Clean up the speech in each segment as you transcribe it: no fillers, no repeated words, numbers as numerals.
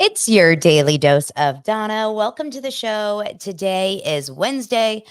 It's your daily dose of Donna. Welcome to the show. Today is Wednesday,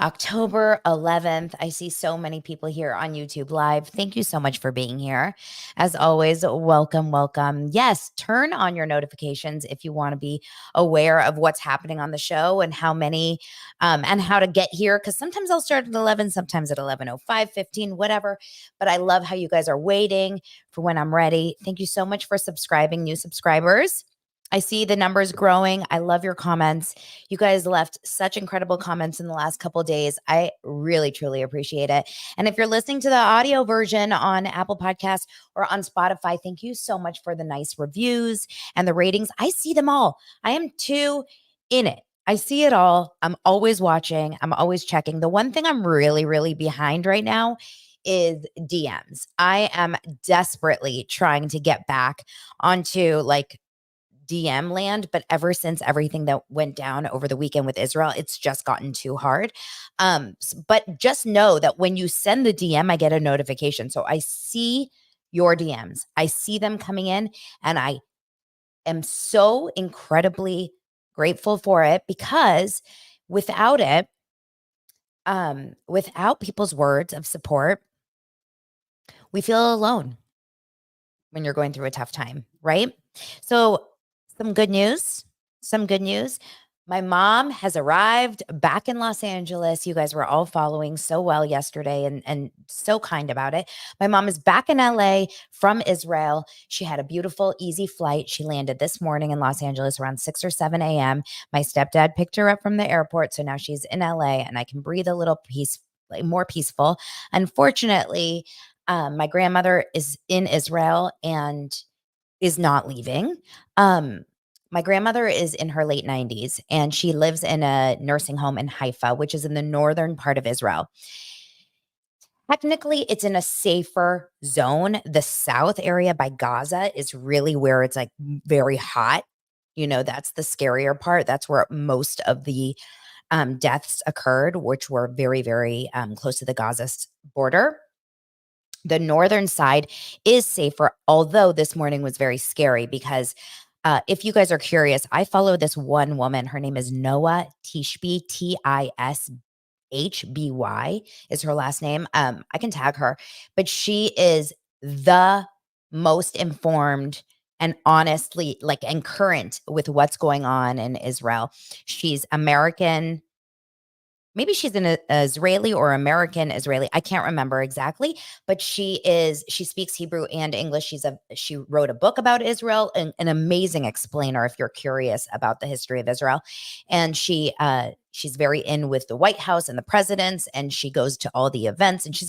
October 11th. I see so many people here on YouTube Live. Thank you so much for being here. As always, welcome, welcome. Yes, turn on your notifications if you want to be aware of what's happening on the show and how many and how to get here. Because sometimes I'll start at 11, sometimes at 11:05, 15, whatever. But I love how you guys are waiting for when I'm ready. Thank you so much for subscribing, new subscribers. I see the numbers growing. I love your comments. You guys left such incredible comments in the last couple of days. I really, truly appreciate it. And if you're listening to the audio version on Apple Podcasts or on Spotify, thank you so much for the nice reviews and the ratings. I see them all. I am too in it. I see it all. I'm always watching. I'm always checking. The one thing I'm really, really behind right now is DMs. I am desperately trying to get back onto DM land, but ever since everything that went down over the weekend with Israel, it's just gotten too hard. But just know that when you send the DM, I get a notification. So I see your DMs. I see them coming in, and I am so incredibly grateful for it because without it, without people's words of support, we feel alone when you're going through a tough time, right? So, some good news. Some good news. My mom has arrived back in Los Angeles. You guys were all following so well yesterday and so kind about it. My mom is back in LA from Israel. She had a beautiful, easy flight. She landed this morning in Los Angeles around 6 or 7 a.m. My stepdad picked her up from the airport. So now she's in LA and I can breathe a little more peaceful. Unfortunately, my grandmother is in Israel and is not leaving. My grandmother is in her late 90s and she lives in a nursing home in Haifa, which is in the northern part of Israel. Technically, it's in a safer zone. The south area by Gaza is really where it's like very hot. You know, that's the scarier part. That's where most of the deaths occurred, which were very, very close to the Gaza border. The northern side is safer, although this morning was very scary because if you guys are curious, I follow this one woman. Her name is Noah Tishby, Tishby is her last name. I can tag her, but she is the most informed and honestly and current with what's going on in Israel. She's American. Maybe she's an Israeli or American Israeli. I can't remember exactly, but she speaks Hebrew and English. She wrote a book about Israel, an amazing explainer if you're curious about the history of Israel. And she's very in with the White House and the presidents, and she goes to all the events, and she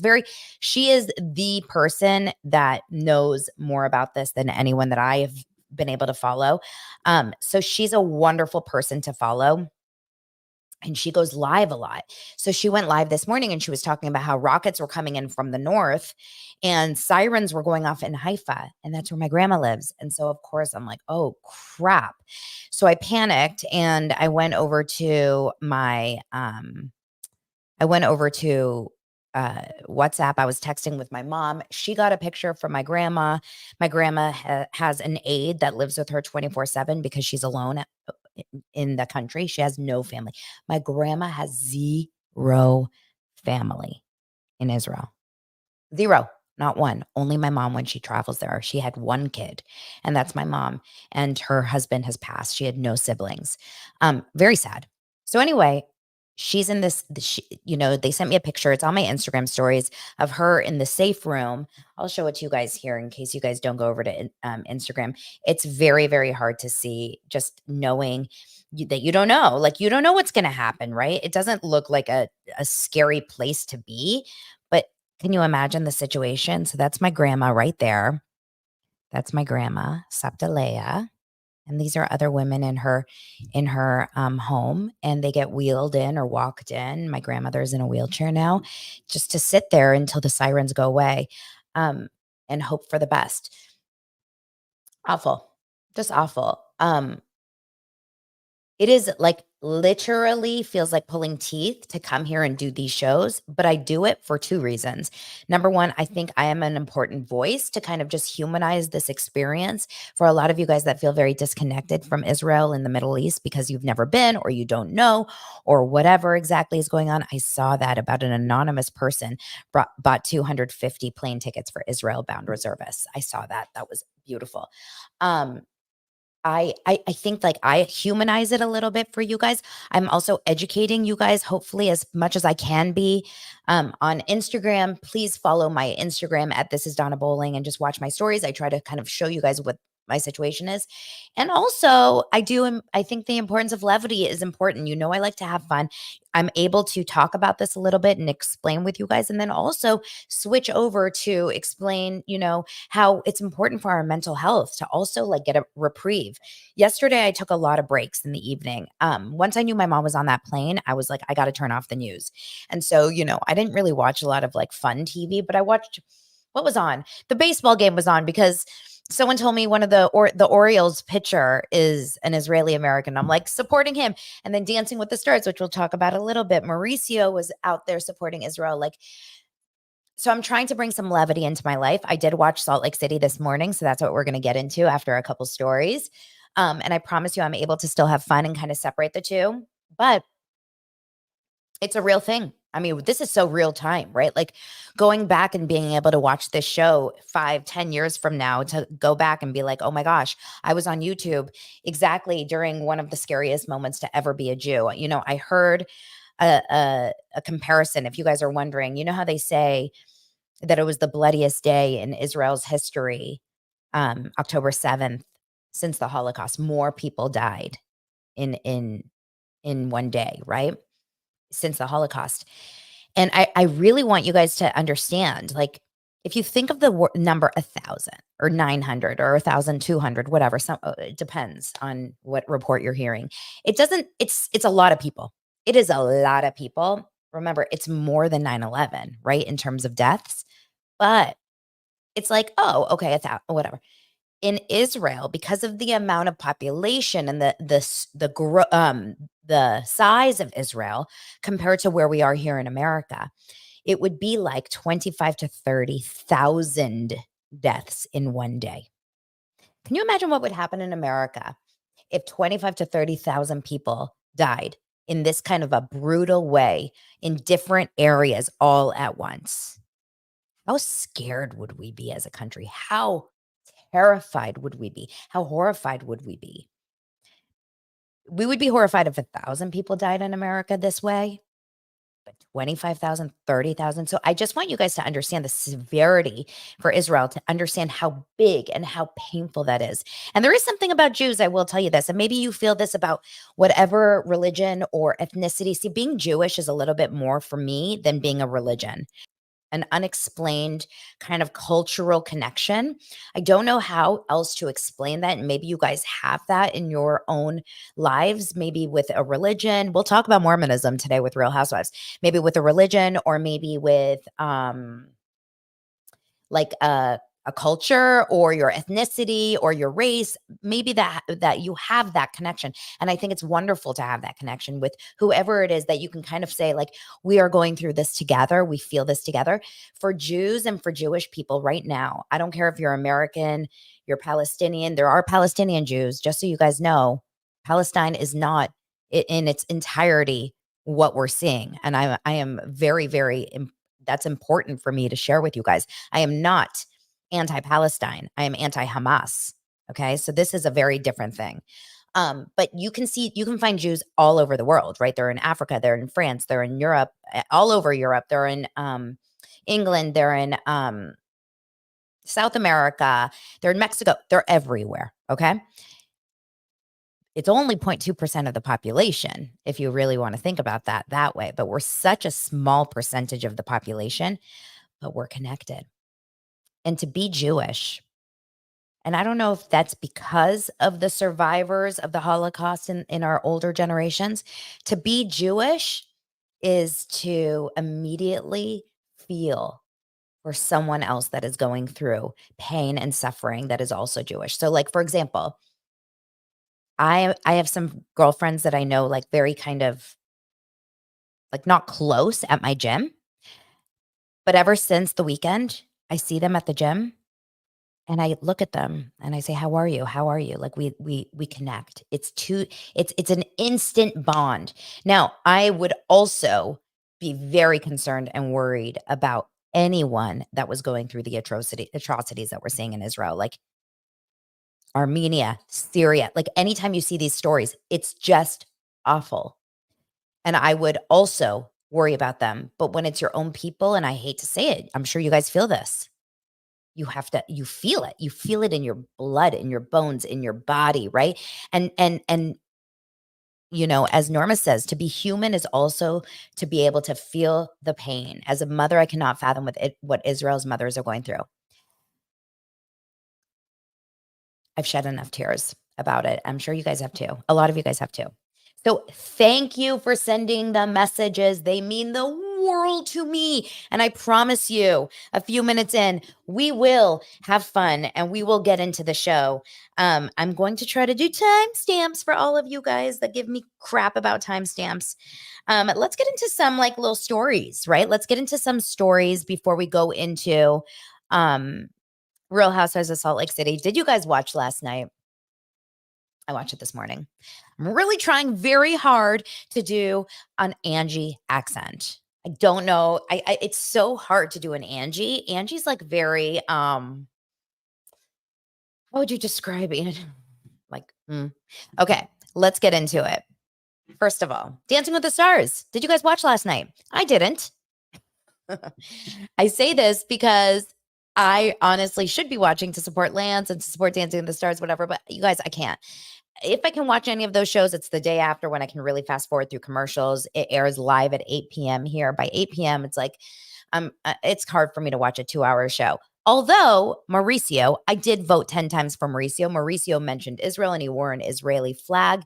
is the person that knows more about this than anyone that I have been able to follow. So she's a wonderful person to follow. And she goes live a lot. So she went live this morning and she was talking about how rockets were coming in from the north and sirens were going off in Haifa. And that's where my grandma lives. And so, of course, I'm like, oh, crap. So I panicked and I went over to WhatsApp. I was texting with my mom. She got a picture from my grandma. My grandma has an aide that lives with her 24/7 because she's alone in the country. She has no family. My grandma has zero family in Israel. Zero, not one. Only my mom when she travels there. She had one kid, and that's my mom. And her husband has passed. She had no siblings. Very sad. So anyway, she's in they sent me a picture. It's on my Instagram stories of her in the safe room. I'll show it to you guys here in case you guys don't go over to Instagram. It's very, very hard to see just knowing that you don't know. Like, you don't know what's going to happen, right? It doesn't look like a scary place to be, but can you imagine the situation? So that's my grandma right there. That's my grandma, Saptalea. And these are other women in her home, and they get wheeled in or walked in. My grandmother's in a wheelchair now, just to sit there until the sirens go away, and hope for the best. Awful, just awful. It is like literally feels like pulling teeth to come here and do these shows, but I do it for 2 reasons. Number 1, I think I am an important voice to kind of just humanize this experience for a lot of you guys that feel very disconnected from Israel and the Middle East because you've never been or you don't know or whatever exactly is going on. I saw that about an anonymous person bought 250 plane tickets for Israel bound reservists. I saw that. That was beautiful. Um, I think, like, I humanize it a little bit for you guys. I'm also educating you guys, hopefully, as much as I can be, on Instagram. Please follow my Instagram at This Is Donna Bowling and just watch my stories. I try to kind of show you guys what my situation is. And also, I think the importance of levity is important. You know, I like to have fun. I'm able to talk about this a little bit and explain with you guys, and then also switch over to explain, how it's important for our mental health to also like get a reprieve. Yesterday, I took a lot of breaks in the evening. Once I knew my mom was on that plane, I was like, I got to turn off the news. And so, I didn't really watch a lot of like fun TV, but I watched what was on. The baseball game was on because someone told me one of the Orioles pitcher is an Israeli American. I'm like supporting him. And then Dancing with the Stars, which we'll talk about a little bit. Mauricio was out there supporting Israel. Like, so I'm trying to bring some levity into my life. I did watch Salt Lake City this morning, so that's what we're going to get into after a couple stories. And I promise you, I'm able to still have fun and kind of separate the two. But it's a real thing. I mean, this is so real time, right? Like going back and being able to watch this show 5, 10 years from now to go back and be like, oh my gosh, I was on YouTube exactly during one of the scariest moments to ever be a Jew. I heard a comparison. If you guys are wondering, you know how they say that it was the bloodiest day in Israel's history, October 7th, since the Holocaust. More people died in one day, right? Since the Holocaust. And I really want you guys to understand, like, if you think of the number 1,000 or 900 or 1,200, whatever, it depends on what report you're hearing. It's a lot of people. It is a lot of people. Remember, it's more than 9/11, right? In terms of deaths. But it's like, oh, okay, whatever. In Israel, because of the amount of population and the size of Israel compared to where we are here in America, it would be like 25 to 30,000 deaths in one day. Can you imagine what would happen in America if 25 to 30,000 people died in this kind of a brutal way in different areas all at once? How scared would we be as a country? How terrified would we be? How horrified would we be? We would be horrified if 1,000 people died in America this way, but 25,000, 30,000. So I just want you guys to understand the severity for Israel, to understand how big and how painful that is. And there is something about Jews, I will tell you this, and maybe you feel this about whatever religion or ethnicity. See, being Jewish is a little bit more for me than being a religion. An unexplained kind of cultural connection. I don't know how else to explain that. And maybe you guys have that in your own lives, maybe with a religion. We'll talk about Mormonism today with Real Housewives, maybe with a religion or maybe with like a culture or your ethnicity or your race, maybe that you have that connection. And I think it's wonderful to have that connection with whoever it is that you can kind of say, like, we are going through this together, we feel this together. For Jews and for Jewish people right now, I don't care if you're American, you're Palestinian, there are Palestinian Jews, just so you guys know. Palestine is not in its entirety what we're seeing, and I am very, very that's important for me to share with you guys. I am not anti-Palestine. I am anti-Hamas. Okay. So this is a very different thing. But you can find Jews all over the world, right? They're in Africa, they're in France, they're in Europe, all over Europe. They're in England, they're in South America, they're in Mexico, they're everywhere. Okay. It's only 0.2% of the population, if you really want to think about that way. But we're such a small percentage of the population, but we're connected. And to be Jewish, and I don't know if that's because of the survivors of the Holocaust in our older generations, to be Jewish is to immediately feel for someone else that is going through pain and suffering that is also Jewish. So, like, for example, I have some girlfriends that I know, like, very kind of, like, not close at my gym, but ever since the weekend, I see them at the gym and I look at them and I say, "How are you? How are you?" Like, we connect. It's an instant bond. Now, I would also be very concerned and worried about anyone that was going through the atrocities that we're seeing in Israel, like Armenia, Syria. Like, anytime you see these stories, it's just awful. And I would also worry about them. But when it's your own people, and I hate to say it, I'm sure you guys feel this. You feel it. You feel it in your blood, in your bones, in your body, right? And as Norma says, to be human is also to be able to feel the pain. As a mother, I cannot fathom what Israel's mothers are going through. I've shed enough tears about it. I'm sure you guys have too. A lot of you guys have too. So thank you for sending the messages. They mean the world to me. And I promise you, a few minutes in, we will have fun and we will get into the show. I'm going to try to do timestamps for all of you guys that give me crap about timestamps. Let's get into some like little stories, right? Let's get into some stories before we go into Real Housewives of Salt Lake City. Did you guys watch last night? I watched it this morning. I'm really trying very hard to do an Angie accent. I don't know. It's so hard to do an Angie. Angie's like very how would you describe Angie? Like okay, let's get into it. First of all, Dancing with the Stars. Did you guys watch last night? I didn't. I say this because I honestly should be watching to support Lance and to support Dancing with the Stars, whatever, but you guys, I can't. If I can watch any of those shows, it's the day after when I can really fast forward through commercials. It airs live at 8 p.m. here. By 8 p.m., it's like it's hard for me to watch a 2-hour show. Although Mauricio, I did vote 10 times for Mauricio. Mauricio mentioned Israel and he wore an Israeli flag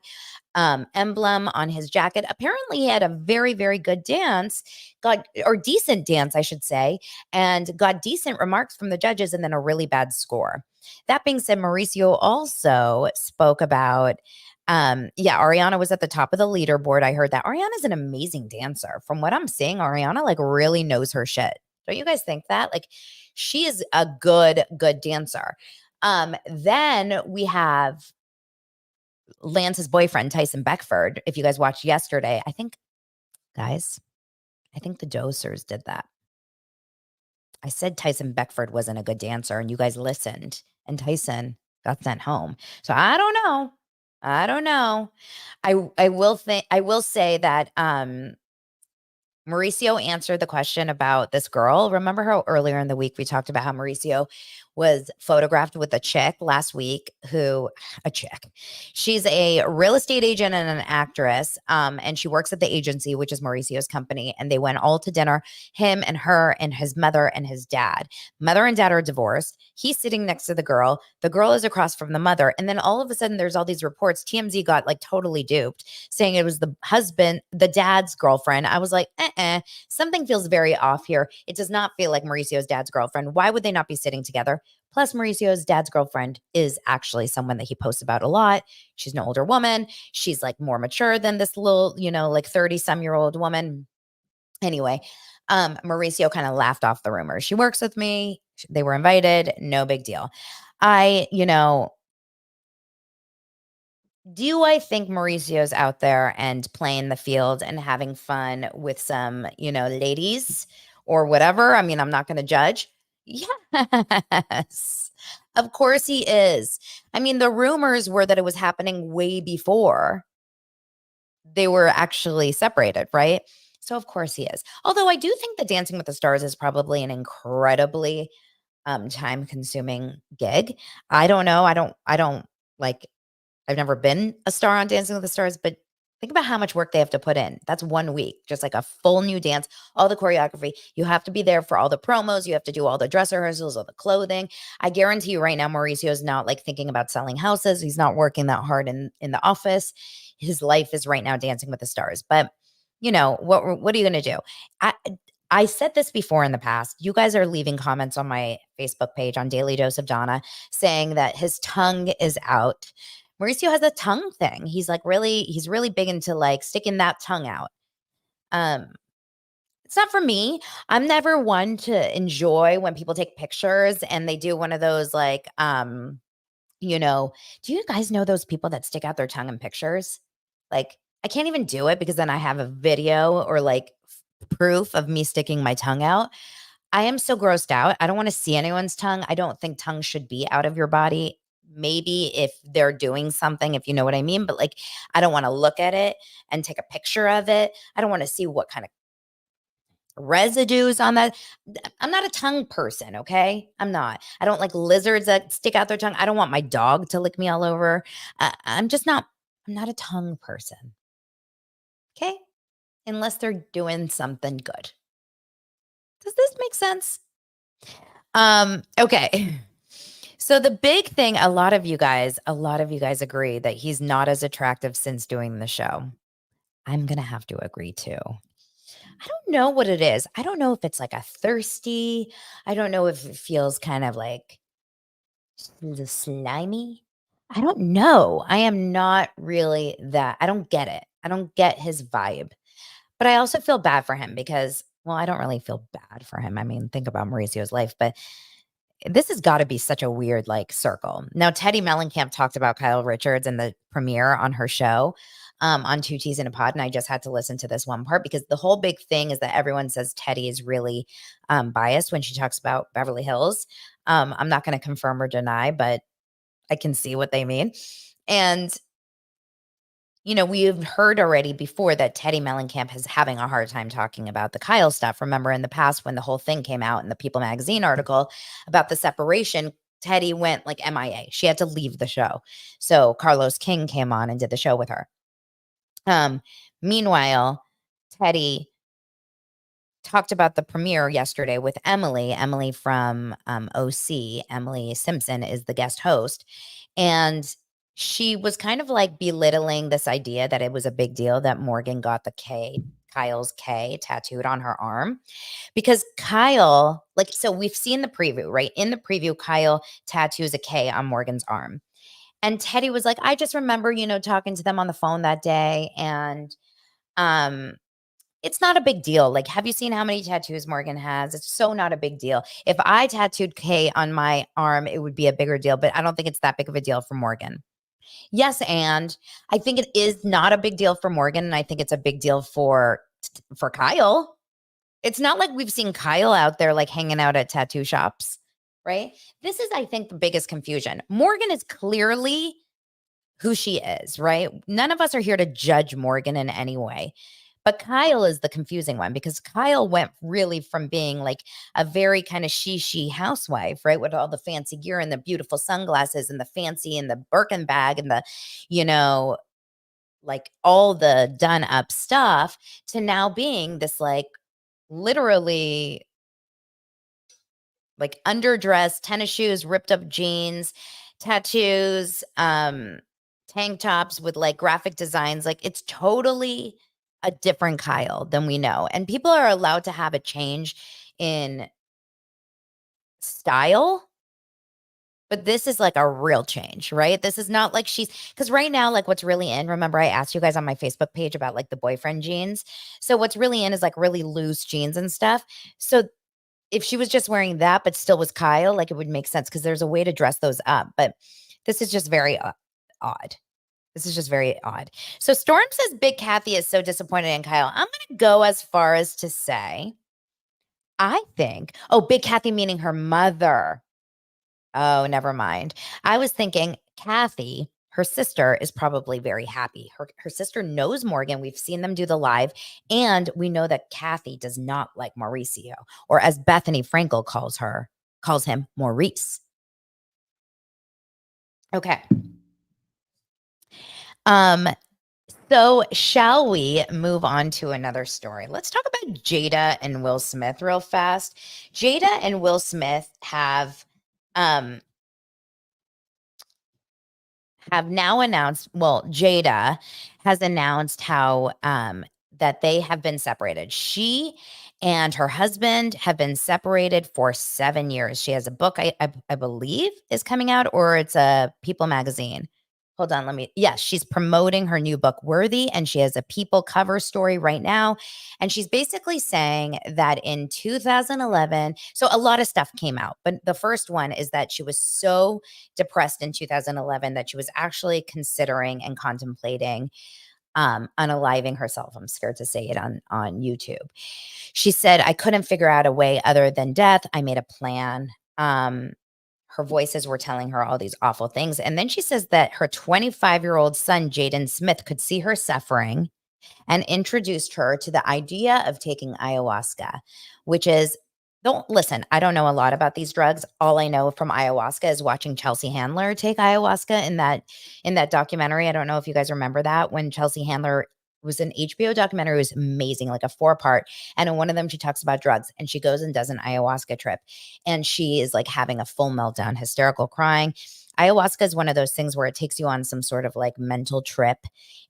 emblem on his jacket. Apparently, he had a very, very good dance, or decent dance, I should say, and got decent remarks from the judges and then a really bad score. That being said, Mauricio also spoke about, Ariana was at the top of the leaderboard. I heard that Ariana's an amazing dancer. From what I'm seeing, Ariana like really knows her shit. Don't you guys think that? Like, she is a good dancer. Then we have Lance's boyfriend, Tyson Beckford. If you guys watched yesterday, I think the dosers did that. I said Tyson Beckford wasn't a good dancer, and you guys listened, and Tyson got sent home. So I don't know. I will say that Mauricio answered the question about this girl. Remember how earlier in the week we talked about how Mauricio was photographed with a chick last week a chick. She's a real estate agent and an actress. And she works at the agency, which is Mauricio's company. And they went all to dinner, him and her and his mother and his dad. Mother and dad are divorced. He's sitting next to the girl. The girl is across from the mother. And then all of a sudden there's all these reports. TMZ got like totally duped, saying it was the dad's girlfriend. I was like, something feels very off here. It does not feel like Mauricio's dad's girlfriend. Why would they not be sitting together? Plus, Mauricio's dad's girlfriend is actually someone that he posts about a lot. She's an older woman. She's like more mature than this little, like 30-some-year-old woman. Anyway, Mauricio kind of laughed off the rumor. She works with me. They were invited. No big deal. Do I think Mauricio's out there and playing the field and having fun with some, ladies or whatever? I mean, I'm not going to judge. Yes, of course he is. I mean, the rumors were that it was happening way before they were actually separated, right? So of course he is. Although I do think that Dancing with the Stars is probably an incredibly time consuming gig. I don't know. I don't like I've never been a star on Dancing with the Stars, but think about how much work they have to put in. That's 1 week, just like a full new dance, all the choreography. You have to be there for all the promos. You have to do all the dress rehearsals, all the clothing. I guarantee you right now, Mauricio is not like thinking about selling houses. He's not working that hard in the office. His life is right now Dancing with the Stars. But what are you going to do? I said this before in the past. You guys are leaving comments on my Facebook page on Daily Dose of Donna saying that his tongue is out Mauricio has a tongue thing. He's really big into like sticking that tongue out. It's not for me. I'm never one to enjoy when people take pictures and they do one of those like, you know, do you guys know those people that stick out their tongue in pictures? Like, I can't even do it because then I have a video or like proof of me sticking my tongue out. I am so grossed out. I don't want to see anyone's tongue. I don't think tongue should be out of your body. Maybe if they're doing something, if you know what I mean, but like, I don't want to look at it and take a picture of it. I don't want to see what kind of residues on that. I'm not a tongue person, okay? I'm not. I don't like lizards that stick out their tongue. I don't want my dog to lick me all over. I'm not a tongue person, okay? Unless they're doing something good. Does this make sense? Okay. So the big thing, a lot of you guys agree that he's not as attractive since doing the show. I'm going to have to agree too. I don't know what it is. I don't know if it's like a thirsty. I don't know if it feels kind of like slimy. I don't know. I am not really that. I don't get it. I don't get his vibe. But I also feel bad for him because, well, I don't really feel bad for him. I mean, think about Mauricio's life, but this has got to be such a weird like circle. Now, Teddy Mellencamp talked about Kyle Richards in the premiere on her show on Two T's in a Pod. And I just had to listen to this one part because the whole big thing is that everyone says Teddy is really biased when she talks about Beverly Hills. I'm not going to confirm or deny, but I can see what they mean. And we've heard already before that Teddy Mellencamp is having a hard time talking about the Kyle stuff. Remember in the past when the whole thing came out in the People magazine article about the separation, Teddy went like MIA. She had to leave the show. So Carlos King came on and did the show with her. Meanwhile, Teddy talked about the premiere yesterday with Emily from OC. Emily Simpson is the guest host. And she was kind of like belittling this idea that it was a big deal that Morgan got the Kyle's K tattooed on her arm because Kyle, like, so we've seen the preview, right? In the preview, Kyle tattoos a K on Morgan's arm. And Teddy was like, I just remember, talking to them on the phone that day. And it's not a big deal. Like, have you seen how many tattoos Morgan has? It's so not a big deal. If I tattooed K on my arm, it would be a bigger deal, but I don't think it's that big of a deal for Morgan. Yes, and I think it is not a big deal for Morgan, and I think it's a big deal for Kyle. It's not like we've seen Kyle out there like hanging out at tattoo shops, right? This is, I think, the biggest confusion. Morgan is clearly who she is, right? None of us are here to judge Morgan in any way. But Kyle is the confusing one because Kyle went really from being like a very kind of she housewife, right? With all the fancy gear and the beautiful sunglasses and the fancy and the Birkin bag and the, like all the done up stuff to now being this like literally like underdressed, tennis shoes, ripped up jeans, tattoos, tank tops with like graphic designs. Like it's totally a different Kyle than we know. And people are allowed to have a change in style, but this is like a real change, right? This is not like because right now, like what's really in, remember I asked you guys on my Facebook page about like the boyfriend jeans. So what's really in is like really loose jeans and stuff. So if she was just wearing that, but still was Kyle, like it would make sense because there's a way to dress those up. But this is just very odd. This is just very odd. So Storm says Big Kathy is so disappointed in Kyle. I'm going to go as far as to say, I think, Big Kathy meaning her mother. Oh, never mind. I was thinking Kathy, her sister, is probably very happy. Her sister knows Morgan. We've seen them do the live. And we know that Kathy does not like Mauricio, or as Bethany Frankel calls him, Maurice. Okay. So shall we move on to another story? Let's talk about Jada and Will Smith real fast. Jada and Will Smith have now announced, well, Jada has announced how that they have been separated. She and her husband have been separated for 7 years. She has a book, I believe, is coming out, or it's a People magazine. hold on, yes, she's promoting her new book, Worthy, and she has a People cover story right now. And she's basically saying that in 2011, so a lot of stuff came out, but the first one is that she was so depressed in 2011 that she was actually considering and contemplating unaliving herself. I'm scared to say it on YouTube. She said, I couldn't figure out a way other than death. I made a plan. Her voices were telling her all these awful things. And then she says that her 25-year-old son, Jaden Smith, could see her suffering and introduced her to the idea of taking ayahuasca, which is, don't listen, I don't know a lot about these drugs. All I know from ayahuasca is watching Chelsea Handler take ayahuasca in that documentary. I don't know if you guys remember that, when Chelsea Handler was an HBO documentary. It was amazing, like a 4-part. And in one of them, she talks about drugs and she goes and does an ayahuasca trip. And she is like having a full meltdown, hysterical crying. Ayahuasca is one of those things where it takes you on some sort of like mental trip,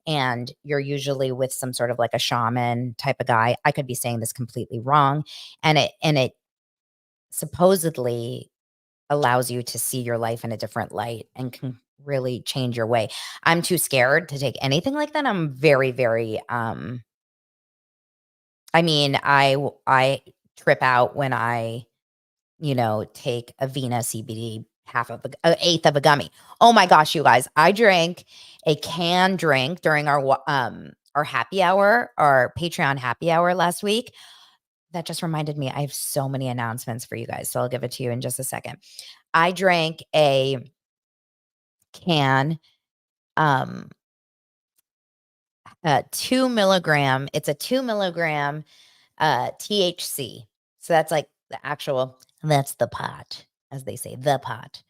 and you're usually with some sort of like a shaman type of guy. I could be saying this completely wrong. And it supposedly allows you to see your life in a different light and can really change your way. I'm too scared to take anything like that. I'm very, very, I mean, I trip out when I, take a Vina CBD, half of an eighth of a gummy. Oh my gosh, you guys, I drank a canned drink during our happy hour, our Patreon happy hour last week. That just reminded me, I have so many announcements for you guys, so I'll give it to you in just a second. I drank a can, um, 2 milligram. It's a 2 milligram THC. So that's like that's the pot, as they say, the pot.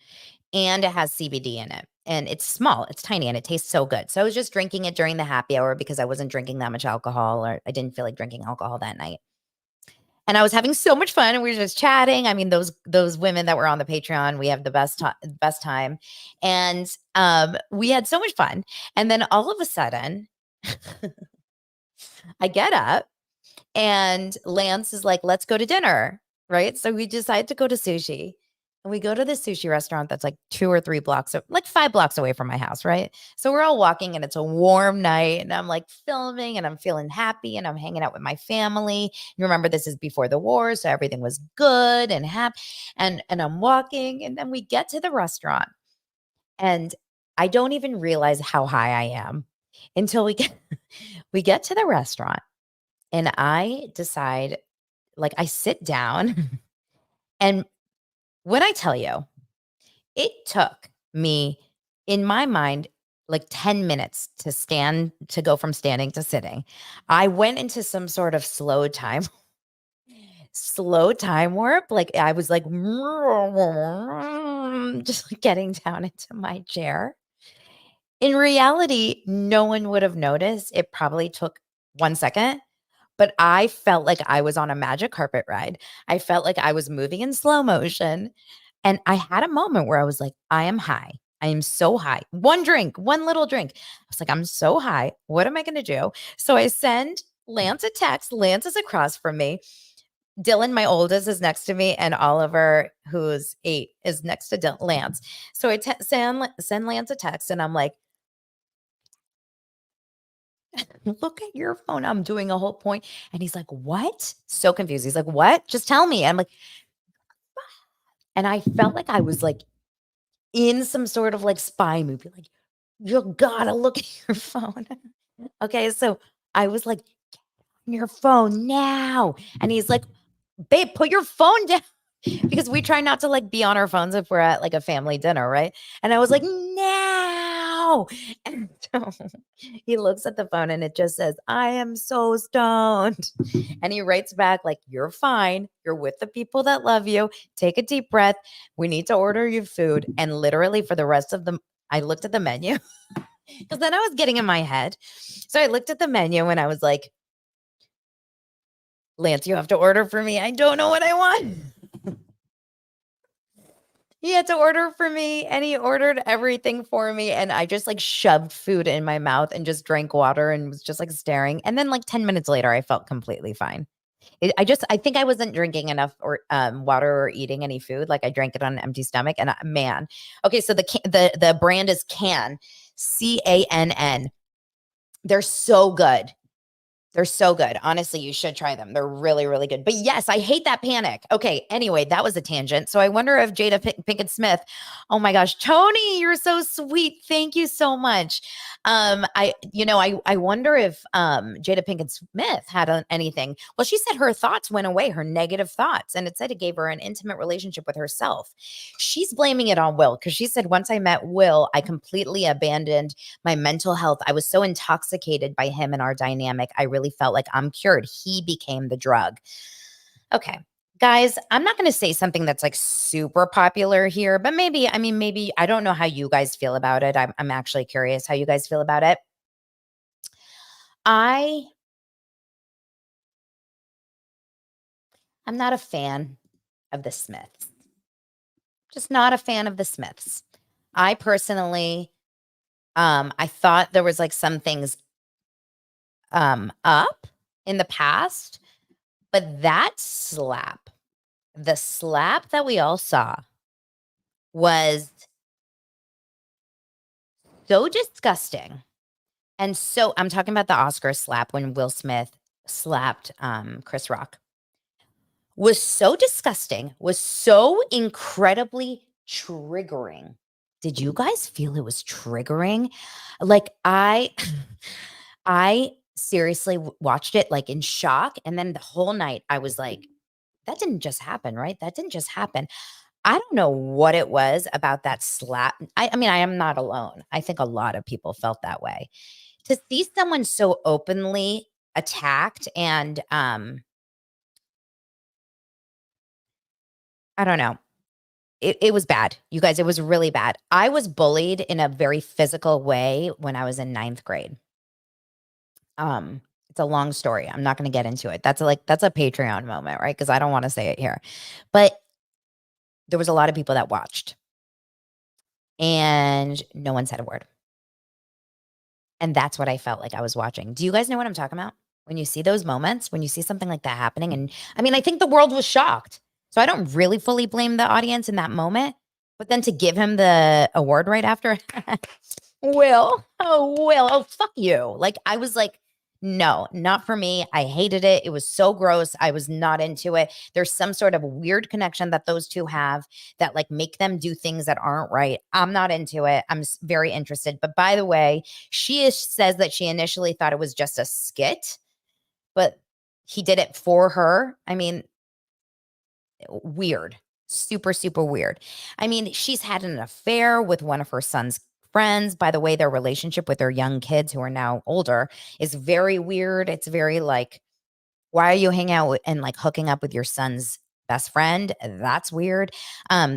And it has CBD in it. And it's small, it's tiny, and it tastes so good. So I was just drinking it during the happy hour because I wasn't drinking that much alcohol, or I didn't feel like drinking alcohol that night. And I was having so much fun, and we were just chatting. I mean, those women that were on the Patreon, we have the best time. And we had so much fun. And then all of a sudden, I get up and Lance is like, let's go to dinner. Right. So we decide to go to sushi. And we go to the sushi restaurant that's like 2 or 3 blocks, like 5 blocks away from my house. Right. So we're all walking and it's a warm night and I'm like filming and I'm feeling happy and I'm hanging out with my family. You remember, this is before the war. So everything was good and happy. And I'm walking, and then we get to the restaurant and I don't even realize how high I am until we get to the restaurant. And I decide, like, I sit down and when I tell you, it took me, in my mind, like 10 minutes to go from standing to sitting. I went into some sort of slow time warp. Like I was like, just like getting down into my chair. In reality, no one would have noticed. It probably took 1 second. But I felt like I was on a magic carpet ride. I felt like I was moving in slow motion. And I had a moment where I was like, I am high. I am so high. One little drink. I was like, I'm so high. What am I going to do? So I send Lance a text. Lance is across from me. Dylan, my oldest, is next to me. And Oliver, who's 8, is next to Lance. So I send Lance a text and I'm like, look at your phone. I'm doing a whole point. And he's like, what? So confused. He's like, what? Just tell me. I'm like, and I felt like I was like in some sort of like spy movie. Like, you gotta look at your phone. Okay. So I was like, get on your phone now. And he's like, babe, put your phone down. Because we try not to like be on our phones if we're at like a family dinner, right? And I was like, now. And so he looks at the phone and it just says, I am so stoned. And he writes back like, you're fine. You're with the people that love you. Take a deep breath. We need to order you food. And literally for the rest of I looked at the menu because then I was getting in my head. So I looked at the menu and I was like, Lance, you have to order for me. I don't know what I want. He had to order for me and he ordered everything for me. And I just like shoved food in my mouth and just drank water and was just like staring. And then like 10 minutes later, I felt completely fine. I think I wasn't drinking enough or water or eating any food. Like I drank it on an empty stomach and man. Okay. So the brand is Can. CANN. They're so good. They're so good. Honestly, you should try them. They're really, really good. But yes, I hate that panic. Okay. Anyway, that was a tangent. So I wonder if Jada Pinkett Smith, oh my gosh, Tony, you're so sweet. Thank you so much. I wonder if Jada Pinkett Smith had anything. Well, she said her thoughts went away, her negative thoughts, and it said it gave her an intimate relationship with herself. She's blaming it on Will because she said, once I met Will, I completely abandoned my mental health. I was so intoxicated by him and our dynamic. I really felt like I'm cured. He became the drug. Okay. Guys, I'm not going to say something that's like super popular here, but maybe, I don't know how you guys feel about it. I'm actually curious how you guys feel about it. I'm not a fan of the Smiths. Just not a fan of the Smiths. I personally, I thought there was like some things up in the past, but that slap, the slap that we all saw was so disgusting. And so I'm talking about the Oscar slap when Will Smith slapped Chris Rock. Was so disgusting, was so incredibly triggering. Did you guys feel it was triggering? Like I seriously watched it like in shock, and then the whole night I was like, that didn't just happen, right? That didn't just happen. I don't know what it was about that slap. I am not alone. I think a lot of people felt that way. To see someone so openly attacked and I don't know. It was bad. You guys, it was really bad. I was bullied in a very physical way when I was in ninth grade. It's a long story. I'm not going to get into it. That's a Patreon moment, right? Because I don't want to say it here. But there was a lot of people that watched and no one said a word. And that's what I felt like I was watching. Do you guys know what I'm talking about? When you see those moments, when you see something like that happening, and I think the world was shocked. So I don't really fully blame the audience in that moment. But then to give him the award right after, Will, fuck you. Like, I was like, no, not for me. I hated it. It was so gross. I was not into it. There's some sort of weird connection that those two have that like make them do things that aren't right. I'm not into it. I'm very interested. But by the way, says that she initially thought it was just a skit, but he did it for her. Weird. Super, super weird. She's had an affair with one of her son's friends. By the way, their relationship with their young kids who are now older is very weird. It's very like, why are you hanging out and like hooking up with your son's best friend? That's weird.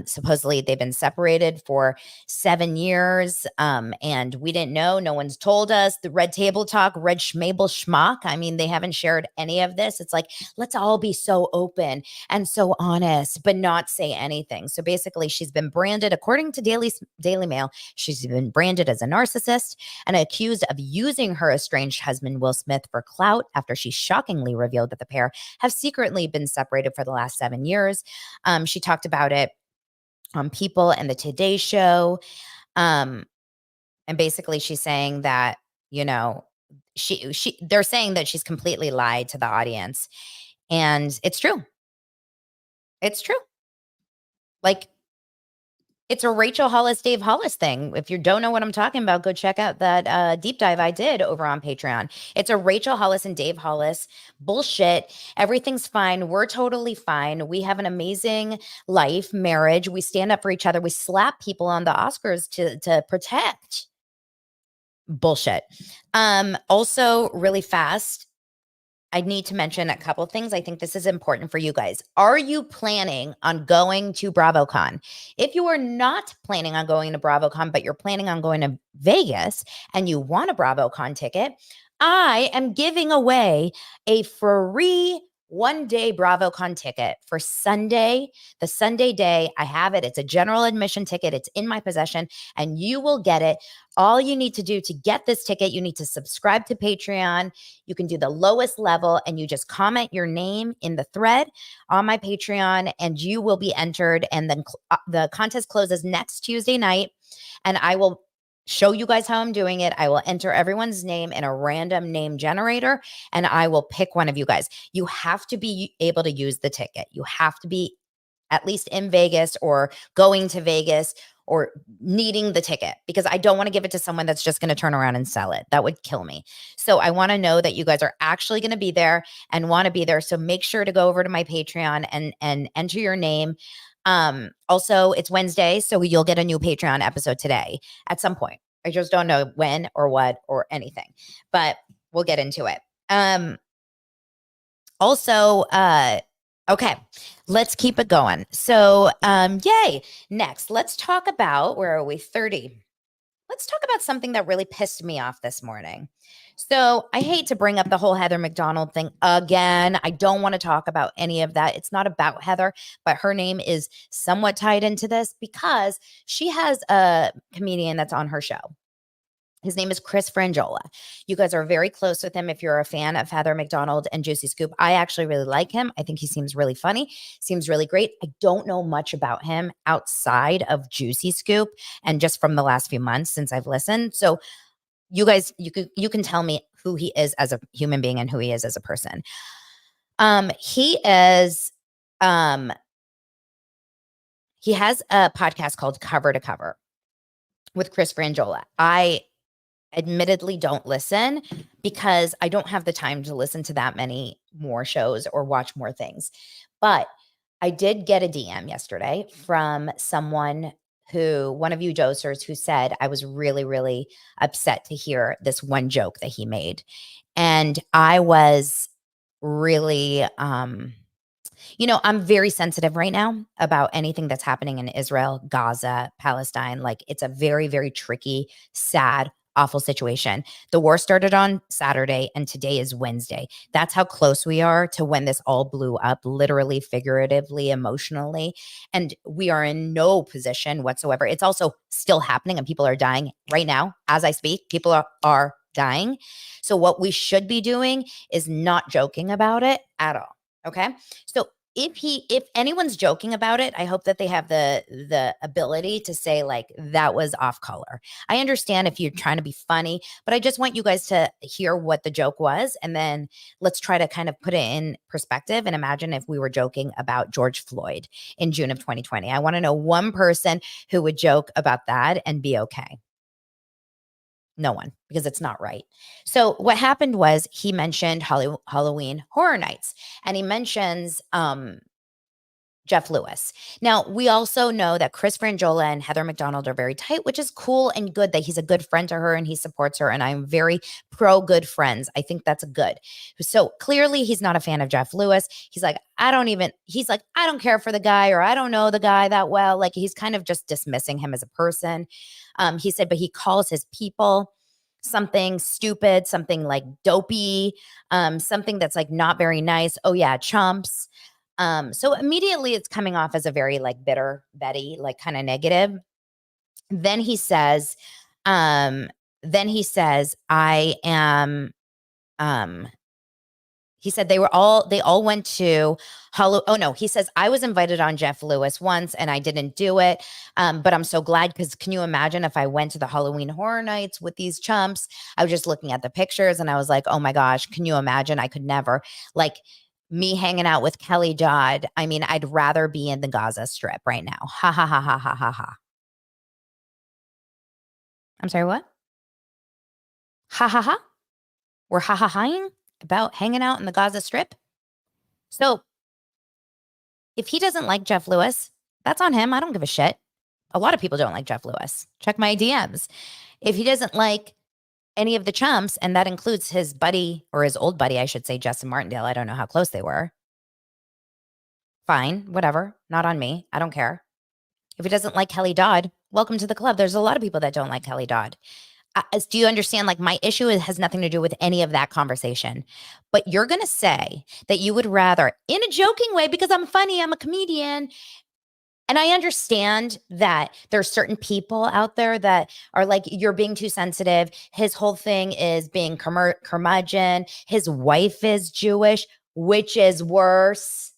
Supposedly they've been separated for 7 years. And we didn't know. No one's told us. The red table talk, red schmable schmuck. They haven't shared any of this. It's like, let's all be so open and so honest, but not say anything. So basically, she's been branded, according to Daily Mail, she's been branded as a narcissist and accused of using her estranged husband, Will Smith, for clout after she shockingly revealed that the pair have secretly been separated for the last 7 years. She talked about it on People and the Today Show. And basically she's saying that, they're saying that she's completely lied to the audience. And it's true. It's true. Like, it's a Rachel Hollis, Dave Hollis thing. If you don't know what I'm talking about, go check out that deep dive I did over on Patreon. It's a Rachel Hollis and Dave Hollis bullshit. Everything's fine. We're totally fine. We have an amazing life, marriage. We stand up for each other. We slap people on the Oscars to protect. Bullshit. Also, really fast, I need to mention a couple things. I think this is important for you guys. Are you planning on going to BravoCon? If you are not planning on going to BravoCon, but you're planning on going to Vegas and you want a BravoCon ticket, I am giving away a free 1-day BravoCon ticket for Sunday, the Sunday day. I have it. It's a general admission ticket. It's in my possession and you will get it. All you need to do to get this ticket, you need to subscribe to Patreon. You can do the lowest level and you just comment your name in the thread on my Patreon and you will be entered. And then the contest closes next Tuesday night and I will show you guys how I'm doing it. I will enter everyone's name in a random name generator and I will pick one of you guys. You have to be able to use the ticket. You have to be at least in Vegas or going to Vegas or needing the ticket because I don't want to give it to someone that's just going to turn around and sell it. That would kill me. So I want to know that you guys are actually going to be there and want to be there. So make sure to go over to my Patreon and enter your name. Also, it's Wednesday, so you'll get a new Patreon episode today at some point. I just don't know when or what or anything, but we'll get into it. Also, okay, let's keep it going. So, yay. Next, let's talk about, where are we? 30. Let's talk about something that really pissed me off this morning. So, I hate to bring up the whole Heather McDonald thing again. I don't want to talk about any of that. It's not about Heather, but her name is somewhat tied into this because she has a comedian that's on her show. His name is Chris Franjola. You guys are very close with him if you're a fan of Heather McDonald and Juicy Scoop. I actually really like him. I think he seems really funny, seems really great. I don't know much about him outside of Juicy Scoop and just from the last few months since I've listened. So you guys, you can tell me who he is as a human being and who he is as a person. He is he has a podcast called Cover to Cover with Chris Franjola. I admittedly don't listen because I don't have the time to listen to that many more shows or watch more things. But I did get a DM yesterday from someone one of you dosers who said I was really, really upset to hear this one joke that he made. And I was really, I'm very sensitive right now about anything that's happening in Israel, Gaza, Palestine. Like it's a very, very tricky, sad, awful situation. The war started on Saturday and today is Wednesday. That's how close we are to when this all blew up, literally, figuratively, emotionally. And we are in no position whatsoever. It's also still happening and people are dying right now. As I speak, people are dying. So what we should be doing is not joking about it at all. Okay. So if anyone's joking about it, I hope that they have the ability to say like that was off color. I understand if you're trying to be funny, but I just want you guys to hear what the joke was and then let's try to kind of put it in perspective and imagine if we were joking about George Floyd in June of 2020. I want to know one person who would joke about that and be okay. No one, because it's not right. So what happened was he mentioned Halloween Horror Nights, and he mentions Jeff Lewis. Now, we also know that Chris Franjola and Heather McDonald are very tight, which is cool and good that he's a good friend to her and he supports her. And I'm very pro good friends. I think that's good. So clearly he's not a fan of Jeff Lewis. He's like, I don't care for the guy, or I don't know the guy that well. Like he's kind of just dismissing him as a person. He said, but he calls his people something stupid, something like dopey, something that's like not very nice. Oh yeah, chumps. So immediately it's coming off as a very like bitter Betty, like kind of negative. Then he says, um, I am, he said they all went to he says, I was invited on Jeff Lewis once and I didn't do it. But I'm so glad because can you imagine if I went to the Halloween Horror Nights with these chumps? I was just looking at the pictures and I was like, oh my gosh, can you imagine? I could never. Like, me hanging out with Kelly Dodd. I mean, I'd rather be in the Gaza Strip right now. Ha ha ha ha ha ha ha. I'm sorry, what? Ha ha ha? We're ha ha haing about hanging out in the Gaza Strip? So if he doesn't like Jeff Lewis, that's on him. I don't give a shit. A lot of people don't like Jeff Lewis. Check my DMs. If he doesn't like any of the chumps, and that includes his buddy, or his old buddy, I should say, Justin Martindale. I don't know how close they were. Fine, whatever. Not on me. I don't care. If he doesn't like Kelly Dodd, welcome to the club. There's a lot of people that don't like Kelly Dodd. Do you understand? Like, my issue has nothing to do with any of that conversation. But you're going to say that you would rather, in a joking way, because I'm funny, I'm a comedian. And I understand that there's certain people out there that are like, you're being too sensitive. His whole thing is being curmudgeon. His wife is Jewish, which is worse.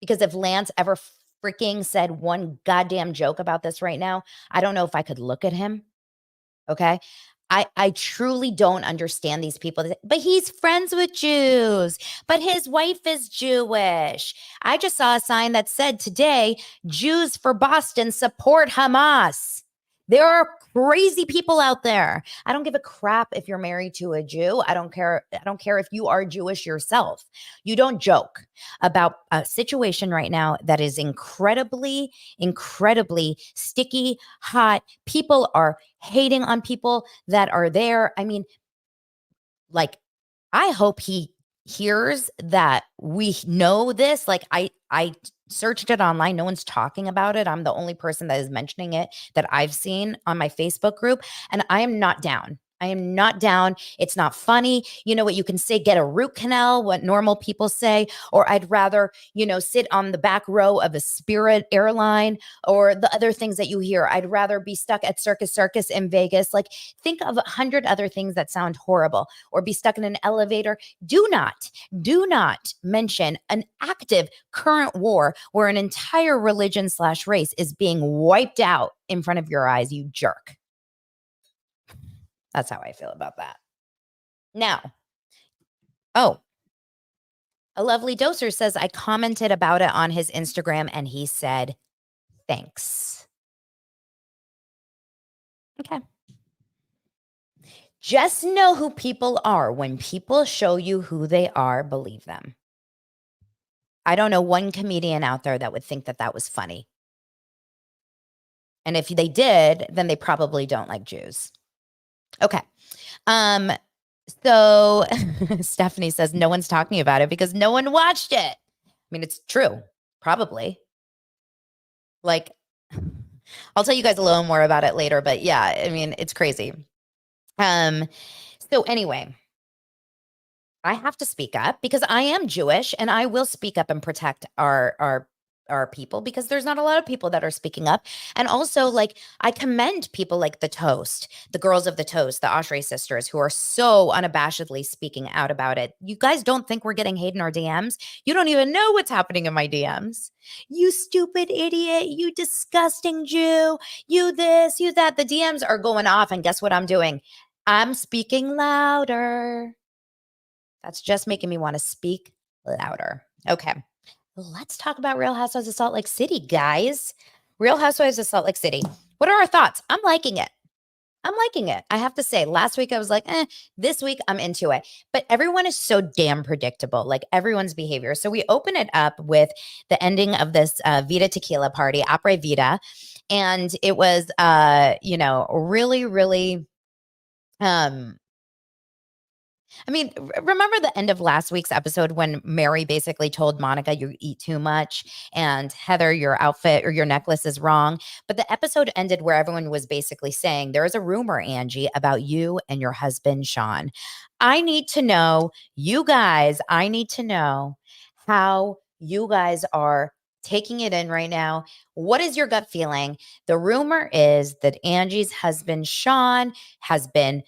Because if Lance ever freaking said one goddamn joke about this right now, I don't know if I could look at him. Okay. I truly don't understand these people. But he's friends with Jews, but his wife is Jewish. I just saw a sign that said today, Jews for Boston support Hamas. There are crazy people out there. I don't give a crap if you're married to a Jew. I don't care. I don't care if you are Jewish yourself. You don't joke about a situation right now that is incredibly, incredibly sticky, hot. People are hating on people that are there. I mean, like, I hope he hears that we know this. Like, I searched it online. No one's talking about it. I'm the only person that is mentioning it that I've seen on my Facebook group, and I am not down. I am not down. It's not funny. You know what you can say, get a root canal, what normal people say, or I'd rather, sit on the back row of a Spirit airline, or the other things that you hear. I'd rather be stuck at Circus in Vegas. Like, think of 100 other things that sound horrible, or be stuck in an elevator. Do not mention an active current war where an entire religion/race is being wiped out in front of your eyes, you jerk. That's how I feel about that. Now, oh, a lovely doser says, I commented about it on his Instagram and he said, thanks. Okay. Just know who people are. When people show you who they are, believe them. I don't know one comedian out there that would think that that was funny. And if they did, then they probably don't like Jews. Okay. So Stephanie says no one's talking about it because no one watched it. I mean, it's true. Probably. Like, I'll tell you guys a little more about it later, but yeah, I mean, it's crazy. So anyway, I have to speak up because I am Jewish and I will speak up and protect our people because there's not a lot of people that are speaking up. And also, like, I commend people like the Toast, the girls of the Toast, the Oshray sisters, who are so unabashedly speaking out about it. You guys don't think we're getting hate in our DMs? You don't even know what's happening in my DMs. You stupid idiot, you disgusting Jew, you this, you that. The DMs are going off, and guess what I'm doing? I'm speaking louder. That's just making me want to speak louder. Okay. Let's talk about Real Housewives of Salt Lake City, guys. Real Housewives of Salt Lake City. What are our thoughts? I'm liking it. I'm liking it. I have to say, last week I was like, this week I'm into it. But everyone is so damn predictable, like everyone's behavior. So we open it up with the ending of this Vita Tequila party, Opera Vita. And it was, really, really, I mean, remember the end of last week's episode when Mary basically told Monica, you eat too much, and Heather, your outfit or your necklace is wrong. But the episode ended where everyone was basically saying, there is a rumor, Angie, about you and your husband, Sean. I need to know, you guys, I need to know how you guys are taking it in right now. What is your gut feeling? The rumor is that Angie's husband, Sean, has been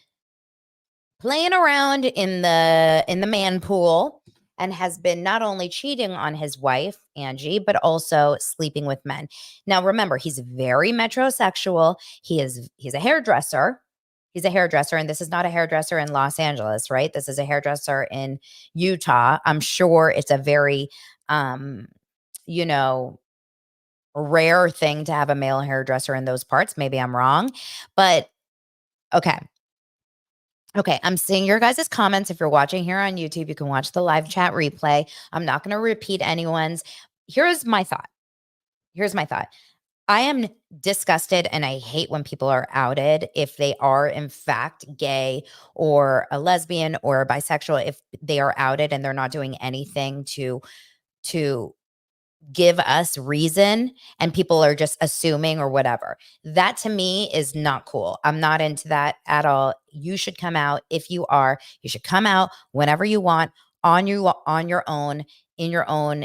playing around in the man pool and has been not only cheating on his wife Angie but also sleeping with men. Now remember, he's very metrosexual. He's a hairdresser. He's a hairdresser, and this is not a hairdresser in Los Angeles, right? This is a hairdresser in Utah. I'm sure it's a very you know rare thing to have a male hairdresser in those parts. Maybe I'm wrong, but okay. Okay, I'm seeing your guys' comments. If you're watching here on YouTube, you can watch the live chat replay. I'm not going to repeat anyone's. Here's my thought. Here's my thought. I am disgusted and I hate when people are outed if they are in fact gay or a lesbian or a bisexual, if they are outed and they're not doing anything to give us reason and people are just assuming or whatever. That to me is not cool. I'm not into that at all. You should come out if you are. You should come out whenever you want on your own, in your own,